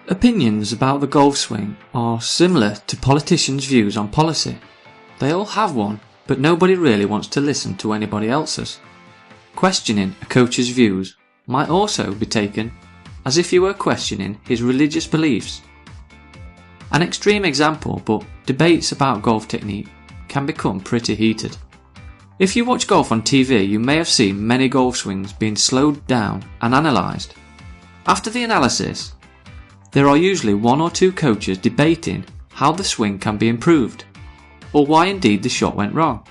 Opinions about the golf swing are similar to politicians' views on policy. They all have one, but nobody really wants to listen to anybody else's. Questioning a coach's views might also be taken as if you were questioning his religious beliefs. An extreme example, but debates about golf technique can become pretty heated. If you watch golf on TV, you may have seen many golf swings being slowed down and analysed. After the analysis, there are usually one or two coaches debating how the swing can be improved, or why indeed the shot went wrong.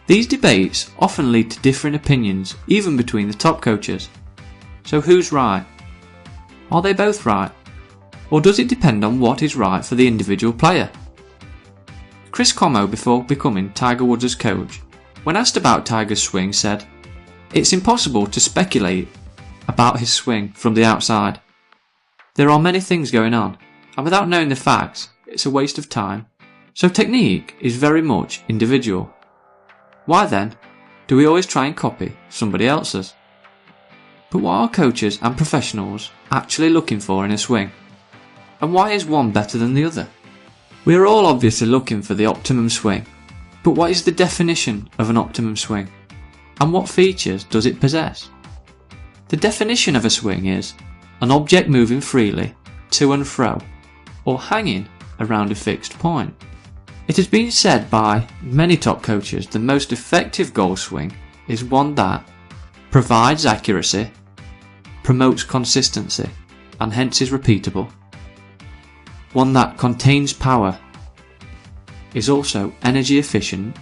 These debates often lead to differing opinions even between the top coaches. So who's right? Are they both right? Or does it depend on what is right for the individual player? Chris Como, before becoming Tiger Woods' coach, when asked about Tiger's swing, said, "It's impossible to speculate about his swing from the outside. There are many things going on, and without knowing the facts, it's a waste of time. So technique is very much individual. Why then do we always try and copy somebody else's? But what are coaches and professionals actually looking for in a swing? And why is one better than the other? We are all obviously looking for the optimum swing, but what is the definition of an optimum swing? And what features does it possess? The definition of a swing is an object moving freely to and fro, or hanging around a fixed point. It has been said by many top coaches the most effective golf swing is one that provides accuracy, promotes consistency, and hence is repeatable. One that contains power, is also energy efficient,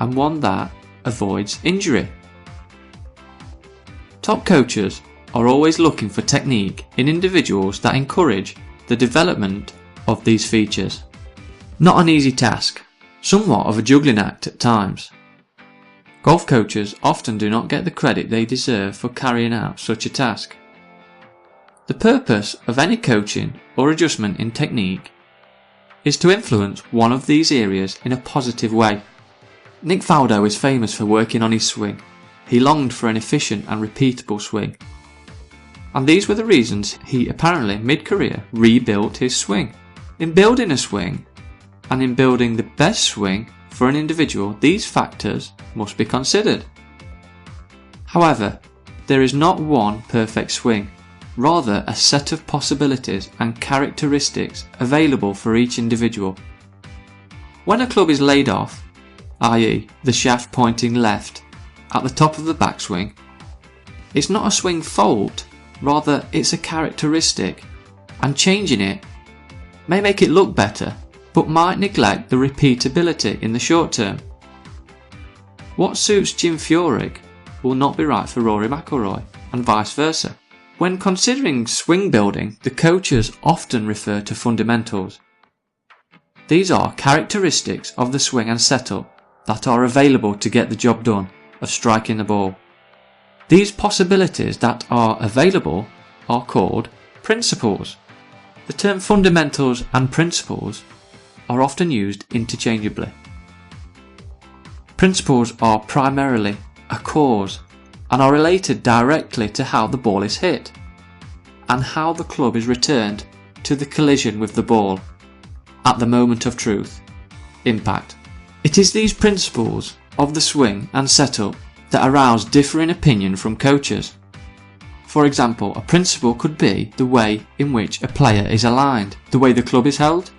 and one that avoids injury. Top coaches are always looking for technique in individuals that encourage the development of these features. Not an easy task, somewhat of a juggling act at times. Golf coaches often do not get the credit they deserve for carrying out such a task. The purpose of any coaching or adjustment in technique is to influence one of these areas in a positive way. Nick Faldo is famous for working on his swing. He longed for an efficient and repeatable swing. And these were the reasons he apparently mid-career rebuilt his swing. In building a swing, and in building the best swing for an individual, these factors must be considered. However, there is not one perfect swing, rather a set of possibilities and characteristics available for each individual. When a club is laid off, i.e. the shaft pointing left at the top of the backswing, it's not a swing fault, rather it's a characteristic, and changing it may make it look better, but might neglect the repeatability in the short term. What suits Jim Furyk will not be right for Rory McIlroy, and vice versa. When considering swing building, the coaches often refer to fundamentals. These are characteristics of the swing and setup that are available to get the job done of striking the ball. These possibilities that are available are called principles. The term fundamentals and principles are often used interchangeably. Principles are primarily a cause and are related directly to how the ball is hit and how the club is returned to the collision with the ball at the moment of truth, impact. It is these principles of the swing and setup that arouse differing opinion from coaches. For example, a principle could be the way in which a player is aligned, the way the club is held,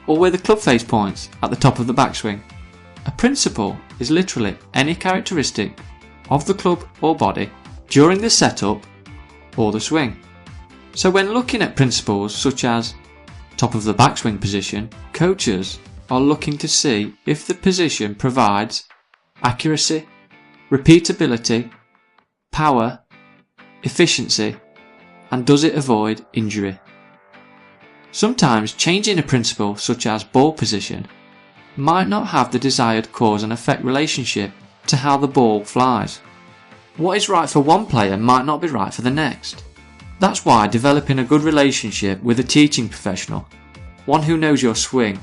or where the club face points at the top of the backswing. A principle is literally any characteristic of the club or body during the setup or the swing. So when looking at principles such as top of the backswing position, coaches are looking to see if the position provides accuracy, repeatability, power, efficiency, and does it avoid injury. Sometimes changing a principle such as ball position might not have the desired cause and effect relationship to how the ball flies. What is right for one player might not be right for the next. That's why developing a good relationship with a teaching professional, one who knows your swing,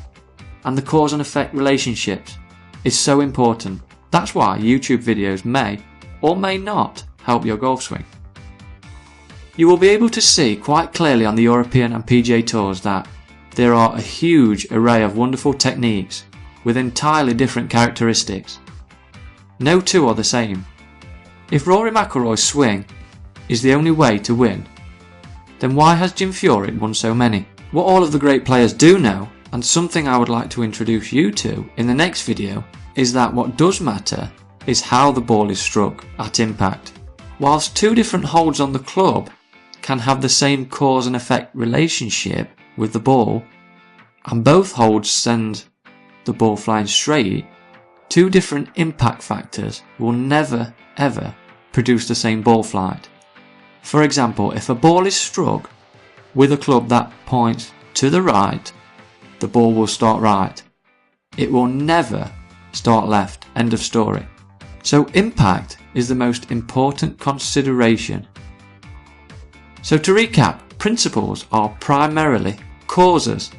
and the cause and effect relationships is so important. That's why YouTube videos may or may not help your golf swing. You will be able to see quite clearly on the European and PGA Tours that there are a huge array of wonderful techniques with entirely different characteristics. No two are the same. If Rory McIlroy's swing is the only way to win, then why has Jim Furyk won so many? What all of the great players do know, and something I would like to introduce you to in the next video, is that what does matter is how the ball is struck at impact. Whilst two different holds on the club can have the same cause and effect relationship with the ball, and both holds send the ball flying straight, two different impact factors will never ever produce the same ball flight. For example, if a ball is struck with a club that points to the right, the ball will start right. It will never start left. End of story. So impact is the most important consideration. So to recap, principles are primarily causes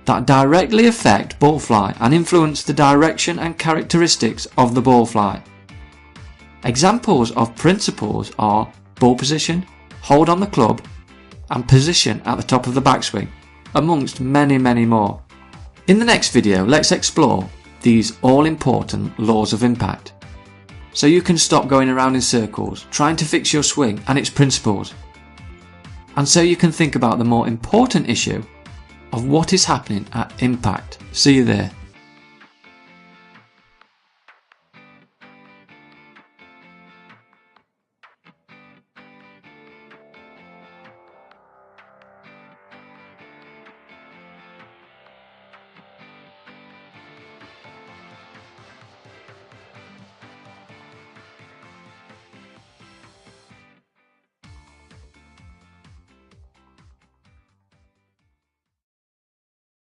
that directly affect ball flight and influence the direction and characteristics of the ball flight. Examples of principles are ball position, hold on the club, and position at the top of the backswing, amongst many more. In the next video, let's explore these all-important laws of impact, so you can stop going around in circles trying to fix your swing and its principles, and so you can think about the more important issue of what is happening at impact. See you there.